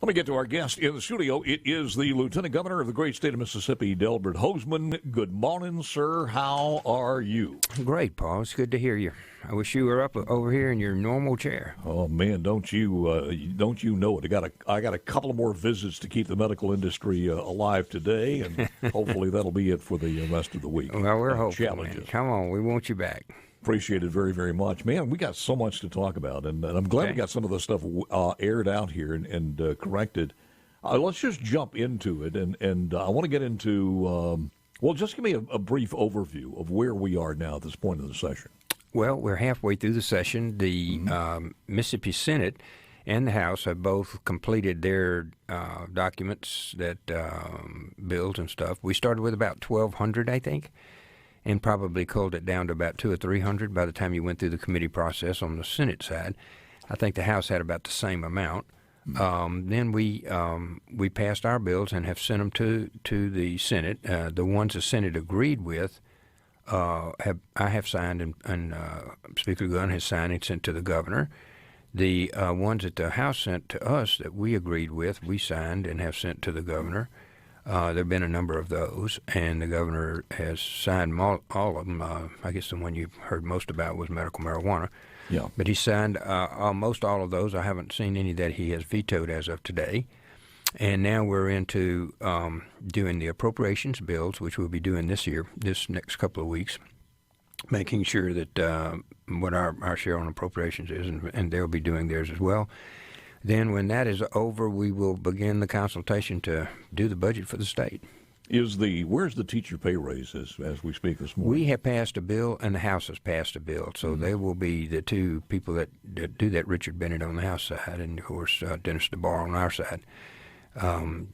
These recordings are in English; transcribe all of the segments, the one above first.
Let me get to our guest in the studio. It is the Lieutenant Governor of the great state of Mississippi, Delbert Hosemann. Good morning, sir. How are you? Great, Paul. It's good to hear you. I wish you were up over here in your normal chair. Oh man, don't you know it? I got a couple of more visits to keep the medical industry alive today, and hopefully that'll be it for the rest of the week. Well, we're hopeful. Challenges. Man. Come on, we want you back. Appreciate it very, very much. Man, we got so much to talk about, and I'm glad we got some of the stuff aired out here and corrected. Let's just jump into it, and I want to get into, just give me a brief overview of where we are now at this point in the session. Well, we're halfway through the session. The Mississippi Senate and the House have both completed their documents, that bills and stuff. We started with about 1,200, I think, and probably culled it down to about 200 or 300 by the time you went through the committee process on the Senate side. I think the House had about the same amount. Then we passed our bills and have sent them to the Senate. The ones the Senate agreed with, I have signed, and Speaker Gunn has signed and sent to the governor. The ones that the House sent to us that we agreed with, we signed and have sent to the governor. There have been a number of those, and the governor has signed all of them. I guess the one you heard most about was medical marijuana. Yeah. But he signed almost all of those. I haven't seen any that he has vetoed as of today. And now we're into doing the appropriations bills, which we'll be doing this next couple of weeks, making sure that what our share on appropriations is, and they'll be doing theirs as well. Then when that is over, we will begin the consultation to do the budget for the state. Where's the teacher pay raise as we speak this morning? We have passed a bill, and the House has passed a bill. So they will be the two people that do that, Richard Bennett on the House side, and, of course, Dennis DeBar on our side.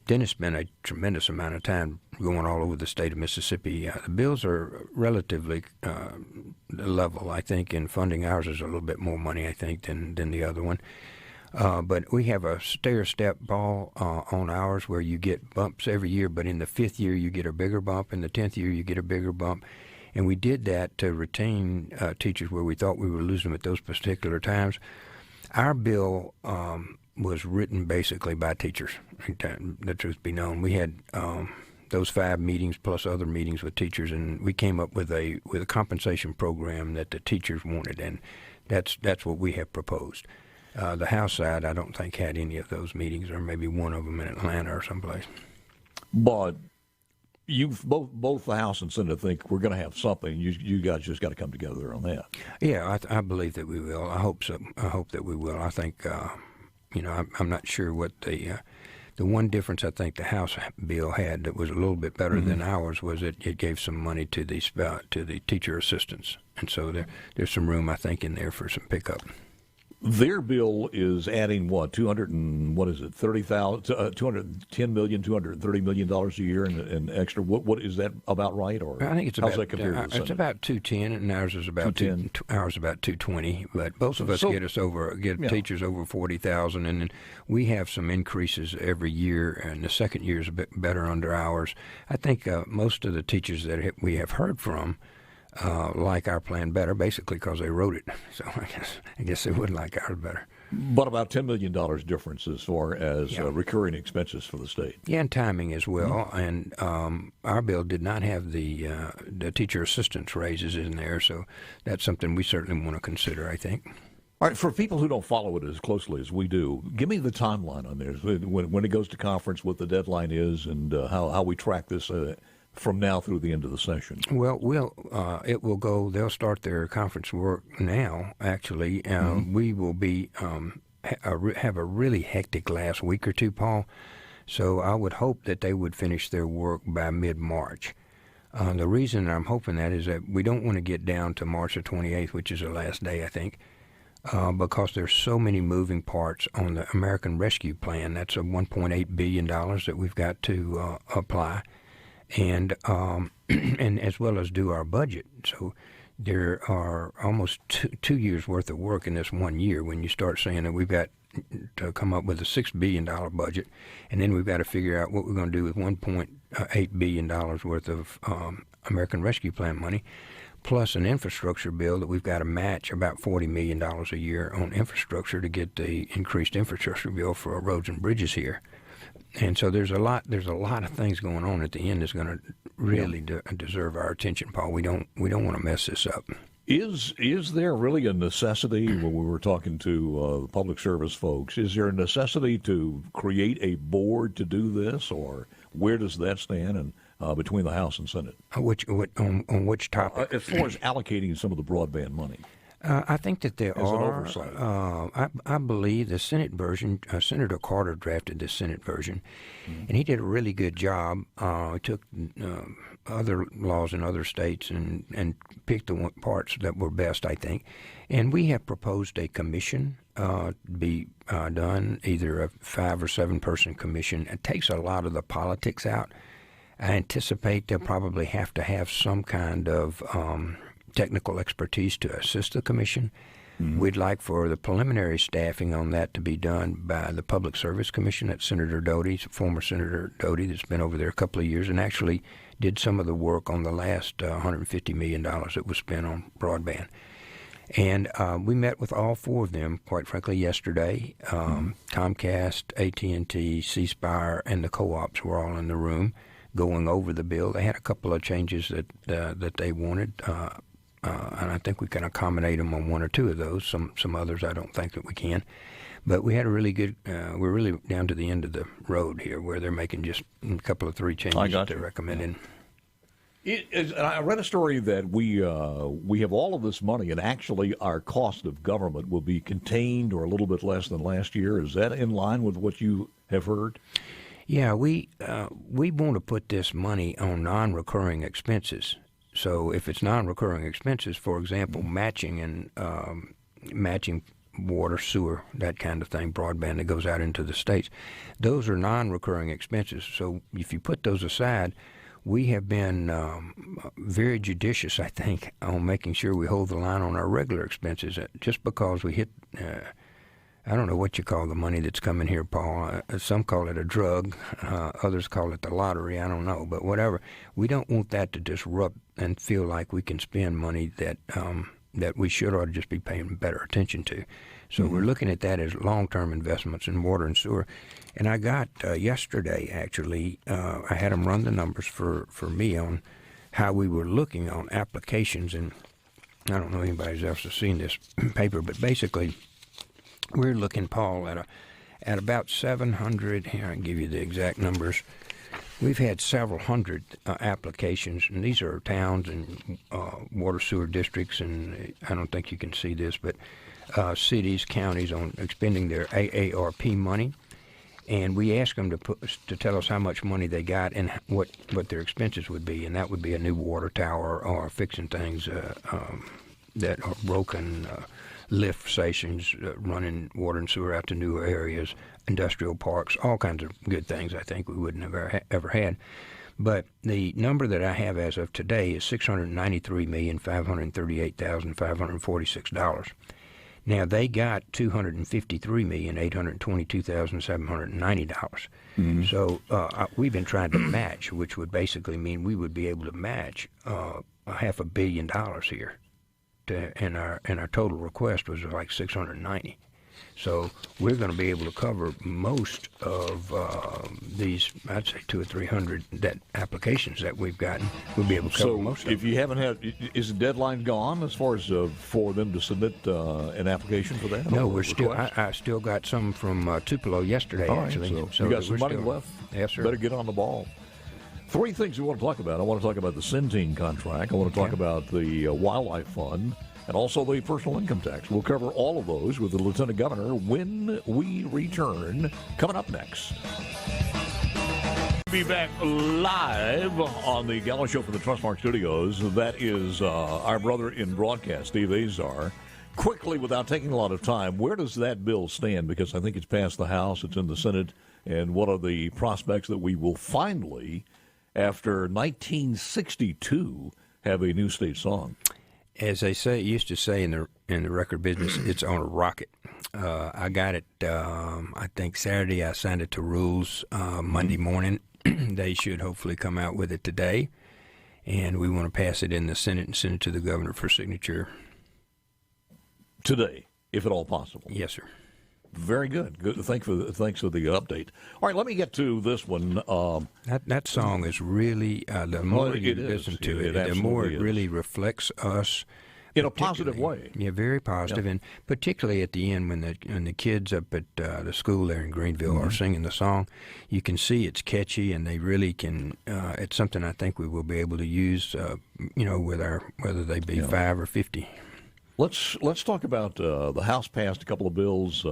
Dennis spent a tremendous amount of time going all over the state of Mississippi. The bills are relatively level, I think, in funding. Ours is a little bit more money, I think, than the other one. But we have a stair-step ball on ours where you get bumps every year, but in the 5th year you get a bigger bump, in the 10th year you get a bigger bump. And we did that to retain teachers where we thought we were losing them at those particular times. Our bill was written basically by teachers, the truth be known. We had those 5 meetings plus other meetings with teachers, and we came up with a compensation program that the teachers wanted, and that's what we have proposed. The House side, I don't think, had any of those meetings, or maybe one of them in Atlanta or someplace. But you've both the House and Senate think we're going to have something. You guys just got to come together on that. Yeah, I believe that we will. I hope so. I hope that we will. I think, I'm not sure what the one difference I think the House bill had that was a little bit better than ours was it gave some money to the teacher assistants, and so there's some room, I think, in there for some pickup. Their bill is adding $210 million, $230 million a year in extra. What is that about right? Or I think it's how's about that compared to the Senate? It's about 210, and ours is about 220. But both of us get teachers over 40,000, and then we have some increases every year, and the second year is a bit better under ours. I think most of the teachers that we have heard from like our plan better, basically because they wrote it. So I guess they would like ours better. But about $10 million difference as far as recurring expenses for the state. Yeah, and timing as well. And our bill did not have the teacher assistance raises in there, so that's something we certainly want to consider, I think. All right, for people who don't follow it as closely as we do, give me the timeline on this. When it goes to conference, what the deadline is, and how we track this from now through the end of the session. Well, it will go. They'll start their conference work now. Actually, we will be have a really hectic last week or two, Paul. So I would hope that they would finish their work by mid-March. The reason I'm hoping that is that we don't want to get down to March the 28th, which is the last day, I think, because there's so many moving parts on the American Rescue Plan. That's a $1.8 billion that we've got to apply. And as well as do our budget. So there are almost two years' worth of work in this 1 year when you start saying that we've got to come up with a $6 billion budget, and then we've got to figure out what we're going to do with $1.8 billion worth of American Rescue Plan money. plus an infrastructure bill that we've got to match about $40 million a year on infrastructure to get the increased infrastructure bill for roads and bridges here. And so there's a lot of things going on at the end that's going to really deserve our attention, Paul. We don't want to mess this up. Is there really a necessity, when we were talking to the public service folks, is there a necessity to create a board to do this, or where does that stand and between the House and Senate? On which topic? As far as allocating some of the broadband money. I think that there as an are. oversight. I believe the Senate version, Senator Carter drafted the Senate version, and he did a really good job. He took other laws in other states and picked the parts that were best, I think. And we have proposed a commission to be done, either a 5 or 7 person commission. It takes a lot of the politics out. I anticipate they'll probably have to have some kind of technical expertise to assist the commission. We'd like for the preliminary staffing on that to be done by the Public Service Commission. That's Senator Doty, former Senator Doty, that's been over there a couple of years and actually did some of the work on the last $150 million that was spent on broadband. And we met with all 4 of them, quite frankly, yesterday. Comcast, AT&T, C Spire, and the co-ops were all in the room going over the bill. They had a couple of changes that they wanted. And I think we can accommodate them on 1 or 2 of those. Some others I don't think that we can. But we had a really good, we're really down to the end of the road here where they're making just a couple of 3 changes that they're recommending. I read a story that we have all of this money, and actually our cost of government will be contained or a little bit less than last year. Is that in line with what you have heard? Yeah, we want to put this money on non-recurring expenses. So if it's non-recurring expenses, for example, matching and matching water, sewer, that kind of thing, broadband that goes out into the states, those are non-recurring expenses. So if you put those aside, we have been very judicious, I think, on making sure we hold the line on our regular expenses. Just because we hit, I don't know what you call the money that's coming here, Paul. Some call it a drug. Others call it the lottery. I don't know. But whatever. We don't want that to disrupt and feel like we can spend money that we should ought to just be paying better attention to. So we're looking at that as long-term investments in water and sewer. And I got yesterday, actually, I had them run the numbers for me on how we were looking on applications. And I don't know if anybody else has seen this paper, but basically we're looking, Paul, at about 700. Here, I can give you the exact numbers. We've had several hundred applications, and these are towns and water sewer districts, and I don't think you can see this, but cities, counties on expending their AARP money. And we asked them to tell us how much money they got and what their expenses would be, and that would be a new water tower or fixing things that are broken, lift stations, running water and sewer out to newer areas, industrial parks, all kinds of good things I think we wouldn't have ever had. But the number that I have as of today is $693,538,546. Now, they got $253,822,790. So we've been trying to match, which would basically mean we would be able to match $500 million here. And our total request was like $690. So we're going to be able to cover most of these, I'd say 200 or 300 applications that we've gotten. We'll be able to cover most of them. So if you haven't had, is the deadline gone as far as for them to submit an application for that? No, we're still. I still got some from Tupelo yesterday, actually. Right, so you got some money left. Yes, sir. Better get on the ball. 3 things we want to talk about. I want to talk about the Centene contract. I want to talk about the Wildlife Fund and also the personal income tax. We'll cover all of those with the Lieutenant Governor when we return. Coming up next. Be back live on the Gallo Show from the Trustmark Studios. That is our brother in broadcast, Steve Azar. Quickly, without taking a lot of time, where does that bill stand? Because I think it's passed the House, it's in the Senate, and what are the prospects that we will finally, after 1962, have a new state song? As they used to say in the record business, it's on a rocket. I got it, I think Saturday. I signed it to rules Monday morning. They should hopefully come out with it today. and we want to pass it in the Senate and send it to the governor for signature today, if at all possible. Yes, sir. Very good. Good. Thanks for the update. All right, let me get to this one. That song is really the more you listen to it, the more it really reflects us in a positive way. Yeah, very positive, and particularly at the end when the kids up at the school there in Greenville are singing the song, you can see it's catchy, and they really can. It's something I think we will be able to use, with our whether they be 5 or 50. Let's talk about the House passed a couple of bills.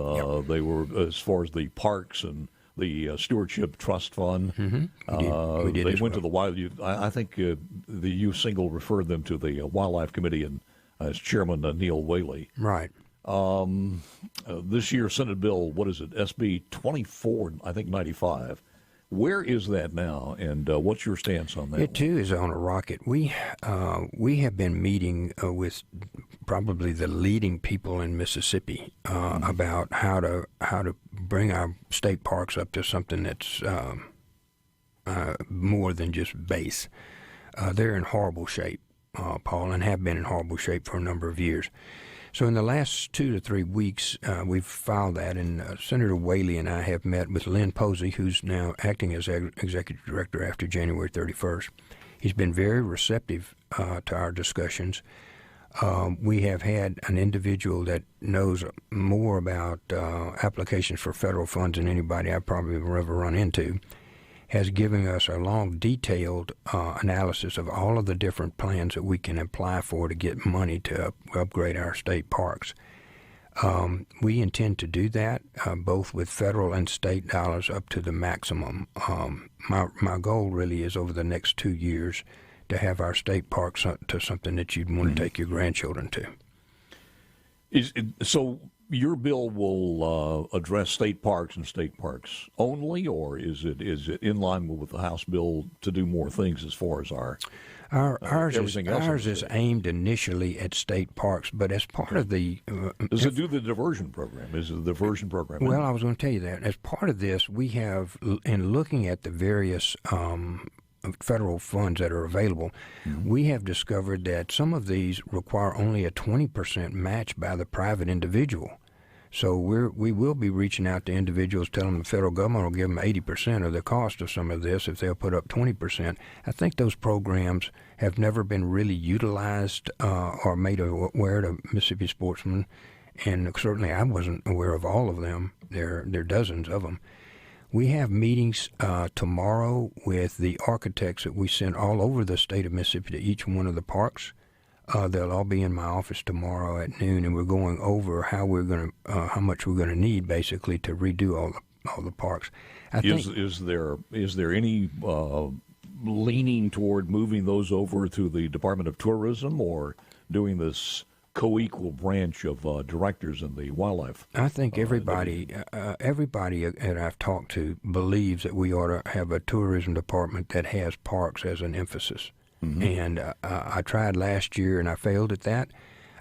They were as far as the parks and the Stewardship Trust Fund. Mm-hmm. We did they went to the wild. I think the U single referred them to the Wildlife Committee and as Chairman Neil Whaley. Right. This year, Senate Bill, what is it? SB 24, I think 95. Where is that now, and what's your stance on that? It too is on a rocket. We have been meeting with probably the leading people in Mississippi about how to bring our state parks up to something that's more than just base. They're in horrible shape, Paul, and have been in horrible shape for a number of years. So in the last 2 to 3 weeks, we've filed that, and Senator Whaley and I have met with Lynn Posey, who's now acting as executive director after January 31st. He's been very receptive to our discussions. We have had an individual that knows more about applications for federal funds than anybody I probably will ever run into, has given us a long, detailed analysis of all of the different plans that we can apply for to get money to upgrade our state parks. We intend to do that both with federal and state dollars up to the maximum. My goal really is over the next 2 years to have our state parks to something that you'd want to take your grandchildren to. So your bill will address state parks and state parks only, or is it in line with the House bill to do more things as far as ours is aimed initially at state parks, but as part of the does it do the diversion program? Is it the diversion program? Well, I was going to tell you that as part of this, we have in looking at the various federal funds that are available, we have discovered that some of these require only a 20% match by the private individual. So we will be reaching out to individuals, telling them the federal government will give them 80% of the cost of some of this if they'll put up 20%. I think those programs have never been really utilized or made aware to Mississippi sportsmen, and certainly I wasn't aware of all of them. There are dozens of them. We have meetings tomorrow with the architects that we sent all over the state of Mississippi to each one of the parks. They'll all be in my office tomorrow at noon, and we're going over how much we're going to need basically to redo all the parks. Is there any leaning toward moving those over to the Department of Tourism, or doing this co-equal branch of directors in the wildlife? I think everybody that I've talked to believes that we ought to have a tourism department that has parks as an emphasis. And I tried last year and I failed at that.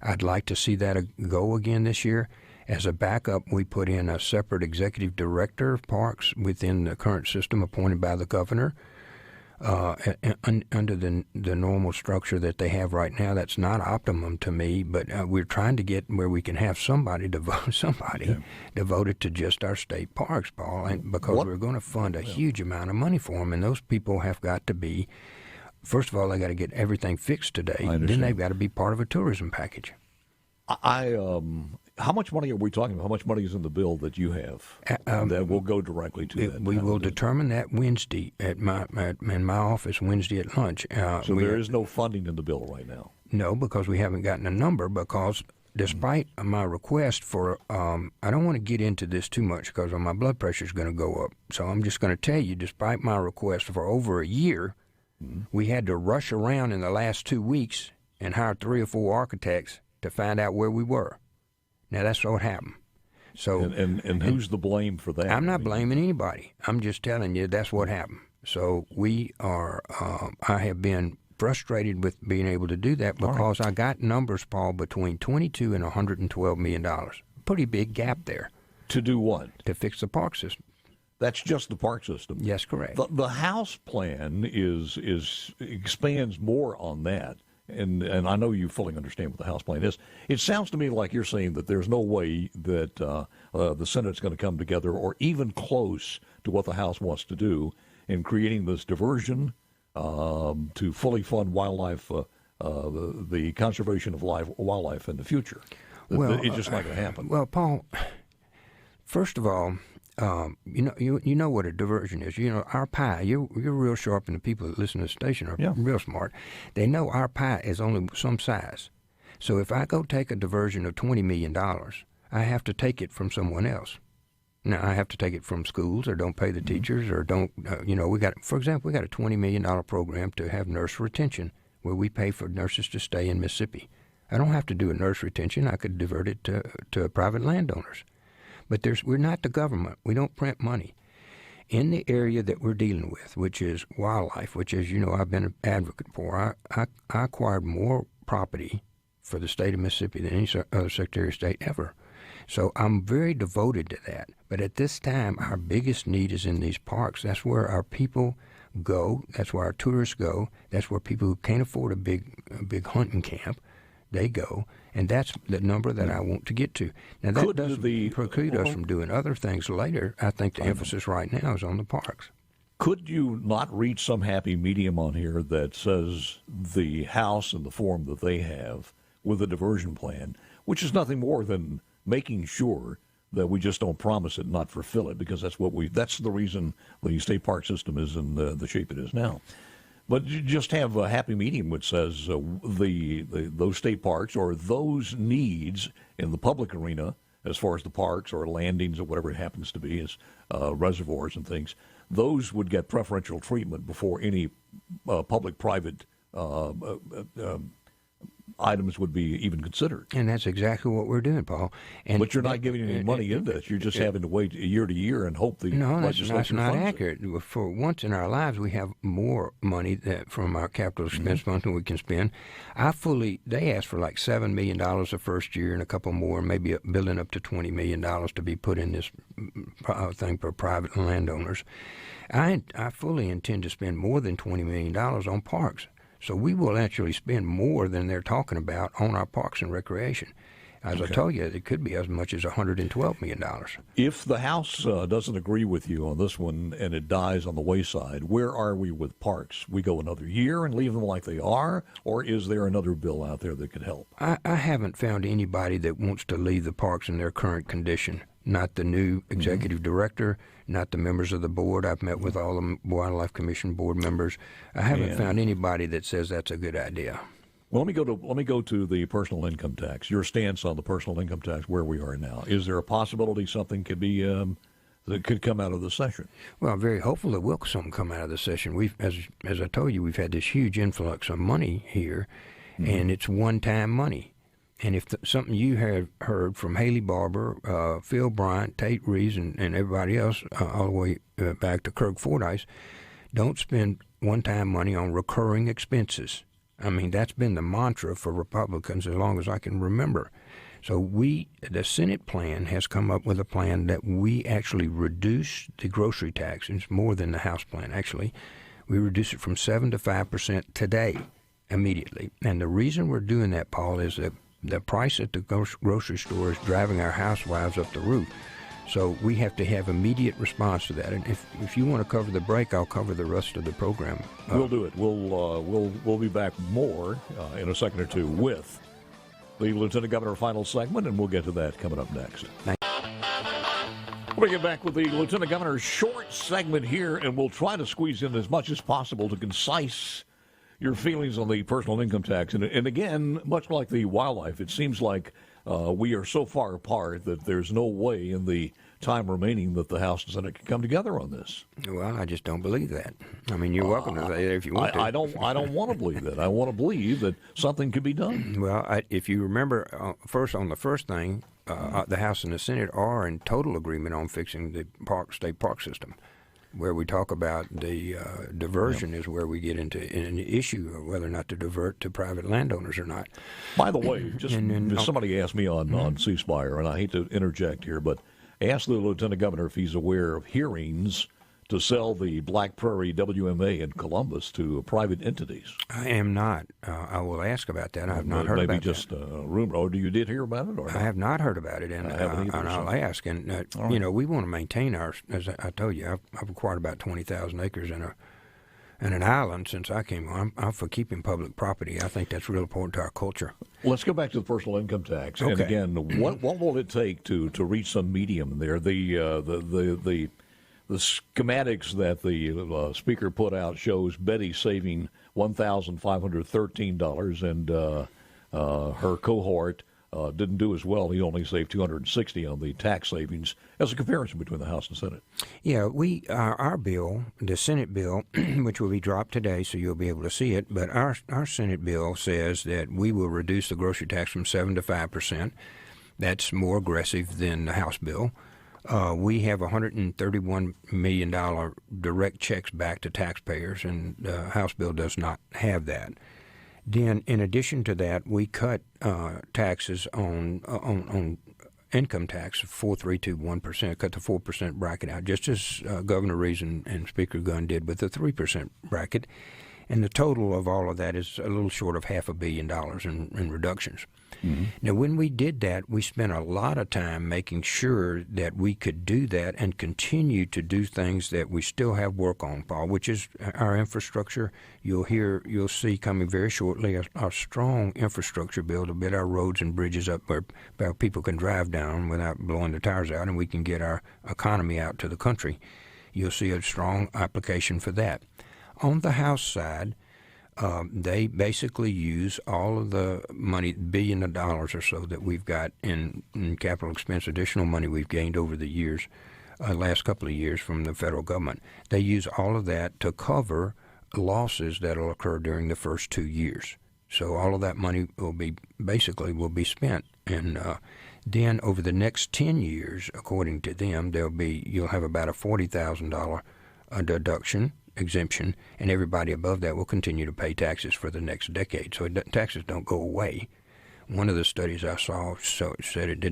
I'd like to see that go again this year. As a backup, we put in a separate executive director of parks within the current system appointed by the governor. Under the normal structure that they have right now, that's not optimum to me, but we're trying to get where we can have somebody devoted to just our state parks, Paul, and because we're going to fund a huge amount of money for them, and those people have got to be, first of all, they got to get everything fixed today, then they've got to be part of a tourism package. How much money are we talking about? How much money is in the bill that you have that will go directly to that? We will determine that Wednesday in my office, Wednesday at lunch. So there is no funding in the bill right now? No, because we haven't gotten a number, because despite my request for, I don't want to get into this too much because my blood pressure is going to go up. So I'm just going to tell you, despite my request for over a year, we had to rush around in the last 2 weeks and hire 3 or 4 architects to find out where we were. Now, that's what happened. So, and who's the blame for that? I'm not blaming anybody. I'm just telling you that's what happened. So we are, I have been frustrated with being able to do that because I got numbers, Paul, between $22 and $112 million. Pretty big gap there. To do what? To fix the park system. That's just the park system. Yes, correct. The House plan expands more on that, and I know you fully understand what the House plan is. It sounds to me like you're saying that there's no way that the Senate's going to come together or even close to what the House wants to do in creating this diversion to fully fund wildlife, the conservation of wildlife in the future. Well, it's just not going to happen. Well, Paul, first of all, you know what a diversion is. You know, our pie, you're real sharp, and the people that listen to the station are real smart. They know our pie is only some size. So if I go take a diversion of $20 million, I have to take it from someone else. Now, I have to take it from schools or don't pay the teachers or don't, for example, we got a $20 million program to have nurse retention where we pay for nurses to stay in Mississippi. I don't have to do a nurse retention. I could divert it to private landowners. But we're not the government. We don't print money. In the area that we're dealing with, which is wildlife, which, as you know, I've been an advocate for, I acquired more property for the state of Mississippi than any other Secretary of State ever. So I'm very devoted to that. But at this time, our biggest need is in these parks. That's where our people go. That's where our tourists go. That's where people who can't afford a big hunting camp, they go. And that's the number that I want to get to. Now, that doesn't preclude us from doing other things later. I think the emphasis right now is on the parks. Could you not reach some happy medium on here that says the House in the form that they have with a diversion plan, which is nothing more than making sure that we just don't promise it and not fulfill it, because that's the reason the state park system is in the shape it is now. But you just have a happy medium which says those state parks or those needs in the public arena, as far as the parks or landings or whatever it happens to be, as reservoirs and things, those would get preferential treatment before any public-private items would be even considered. And that's exactly what we're doing, Paul. But you're not giving any money into this. You're just having to wait year to year and hope the legislature that's not funds accurate. it. For once in our lives, we have more money from our capital expense fund than we can spend. They asked for like $7 million the first year and a couple more, maybe building up to $20 million to be put in this thing for private landowners. I fully intend to spend more than $20 million on parks. So we will actually spend more than they're talking about on our parks and recreation. As I told you, it could be as much as $112 million. If the House doesn't agree with you on this one and it dies on the wayside, where are we with parks? We go another year and leave them like they are, or is there another bill out there that could help? I haven't found anybody that wants to leave the parks in their current condition. Not the new executive director, not the members of the board. I've met with all the Wildlife Commission board members. I haven't found anybody that says that's a good idea. Well, let me go to the personal income tax. Your stance on the personal income tax, where we are now. Is there a possibility something could be that could come out of the session? Well, I'm very hopeful that will something come out of the session. We've, as I told you, we've had this huge influx of money here, and it's one-time money. And if something you have heard from Haley Barber, Phil Bryant, Tate Reeves, and everybody else, all the way back to Kirk Fordyce, don't spend one-time money on recurring expenses. I mean, that's been the mantra for Republicans as long as I can remember. So the Senate plan has come up with a plan that we actually reduce the grocery tax. It's more than the House plan, actually. We reduce it from 7 to 5% today, immediately. And the reason we're doing that, Paul, is that the price at the grocery store is driving our housewives up the roof. So we have to have immediate response to that. And if you want to cover the break, I'll cover the rest of the program. We'll do it. We'll be back more in a second or two with the Lieutenant Governor final segment, and we'll get to that coming up next. We'll get back with the Lieutenant Governor's short segment here, and we'll try to squeeze in as much as possible to concise your feelings on the personal income tax. And again, much like the wildlife, it seems like we are so far apart that there's no way in the time remaining that the House and Senate can come together on this. Well, I just don't believe that. I mean, you're welcome to say that if you want to. I don't want to believe that. I want to believe that something could be done. Well, if you remember, on the first thing, the House and the Senate are in total agreement on fixing the state park system. Where we talk about the diversion is where we get into an issue of whether or not to divert to private landowners or not. By the way, somebody asked me on C-Spire, and I hate to interject here, but asked the Lieutenant Governor if he's aware of hearings to sell the Black Prairie WMA in Columbus to private entities. I am not. I will ask about that. I have not heard about that. Maybe just a rumor. Oh, you did hear about it? Or I have not heard about it, and I'll ask. And, we want to maintain our, as I told you, I've acquired about 20,000 acres and an island since I came on. I'm for keeping public property. I think that's real important to our culture. Let's go back to the personal income tax. Okay. And again, what will it take to reach some medium there? The schematics that the speaker put out shows Betty saving $1,513, and her cohort didn't do as well. He only saved $260 on the tax savings as a comparison between the House and Senate. Yeah, our bill, the Senate bill, which will be dropped today, so you'll be able to see it. But our Senate bill says that we will reduce the grocery tax from 7% to 5%. That's more aggressive than the House bill. We have $131 million direct checks back to taxpayers, and the House bill does not have that. Then, in addition to that, we cut taxes on income tax of 4.321%, cut the 4% bracket out, just as Governor Reeves and Speaker Gunn did with the 3% bracket. And the total of all of that is a little short of $500 million in reductions. Mm-hmm. Now, when we did that, we spent a lot of time making sure that we could do that and continue to do things that we still have work on, Paul, which is our infrastructure. You'll see coming very shortly a strong infrastructure bill to build our roads and bridges up where people can drive down without blowing their tires out, and we can get our economy out to the country. You'll see a strong application for that. On the House side, they basically use all of the money, $1 billion or so that we've got in capital expense, additional money we've gained over the years, last couple of years from the federal government. They use all of that to cover losses that will occur during the first 2 years. So all of that money will be spent, and then over the next 10 years, according to them, you'll have about a $40,000 deduction. Exemption, and everybody above that will continue to pay taxes for the next decade. So taxes don't go away. One of the studies I saw said it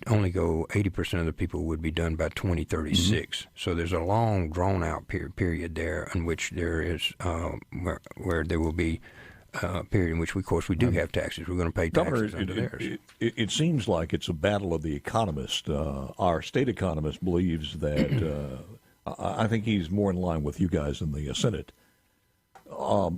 only go 80% of the people would be done by 2036. Mm-hmm. So there's a long, drawn-out period there in which there is where there will be a period in which, of course, we do have taxes. We're going to pay taxes under theirs. It seems like it's a battle of the economists. Our state economist believes that I think he's more in line with you guys in the Senate.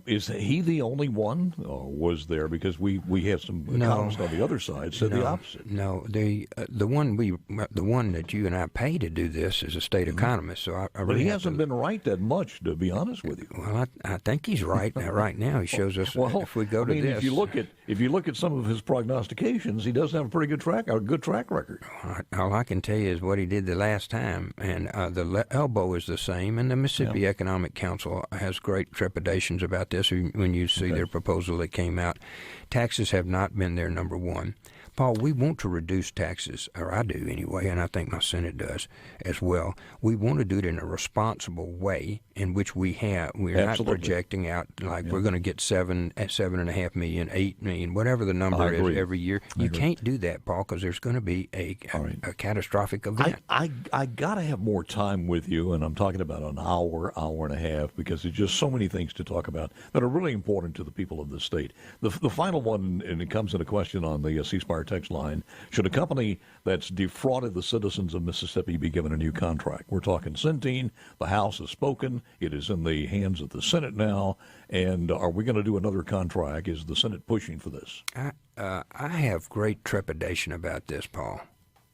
Is he the only one, or was there? Because we have some economists on the other side said the opposite. No, the one that you and I pay to do this is a state economist. So I really but he hasn't been right that much, to be honest with you. Well, I think he's right right now. He shows us if we go to this. If you look at some of his prognostications, he does have a pretty good track record. All I can tell you is what he did the last time, and the elbow is the same. And the Mississippi Economic Council has great trepidation about this when you see their proposal that came out. Taxes have not been their number one. Paul, we want to reduce taxes, or I do anyway, and I think my Senate does as well. We want to do it in a responsible way in which we're not projecting out like we're going to get 7.5 million, 8 million, whatever the number is every year. You can't do that, Paul, because there's going to be a catastrophic event. I got to have more time with you, and I'm talking about an hour and a half, because there's just so many things to talk about that are really important to the people of the state. The final one, and it comes in a question on the C-Spire text line: should a company that's defrauded the citizens of Mississippi be given a new contract? We're talking Centene. The House has spoken. It is in the hands of the Senate now. And are we going to do another contract? Is the Senate pushing for this? I have great trepidation about this, Paul.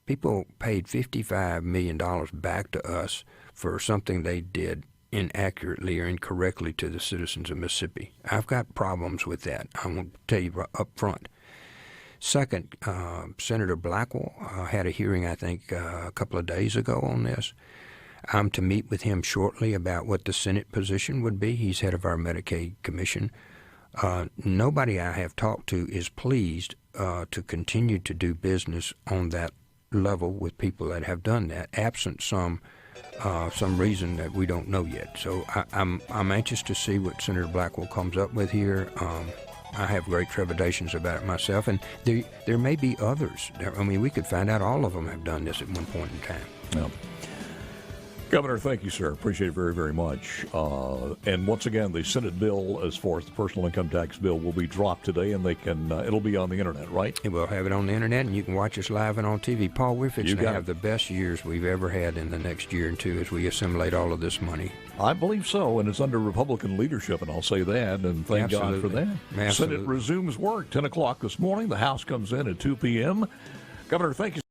People paid $55 million back to us for something they did inaccurately or incorrectly to the citizens of Mississippi. I've got problems with that. I want to tell you up front. Second, Senator Blackwell had a hearing, I think, a couple of days ago on this. I'm to meet with him shortly about what the Senate position would be. He's head of our Medicaid commission. Nobody I have talked to is pleased to continue to do business on that level with people that have done that, absent some reason that we don't know yet. So I'm anxious to see what Senator Blackwell comes up with here. I have great trepidations about it myself, and there may be others. I mean, we could find out all of them have done this at one point in time. Yeah. Governor, thank you, sir. Appreciate it very, very much. And once again, the Senate bill, as far as the personal income tax bill, will be dropped today, and they can. It'll be on the internet, right? We'll have it on the internet, and you can watch us live and on TV. Paul, we're fixing to have the best years we've ever had in the next year or two as we assimilate all of this money. I believe so, and it's under Republican leadership, and I'll say that, and thank God for that. Absolutely. Senate resumes work 10 o'clock this morning. The House comes in at 2 p.m. Governor, thank you.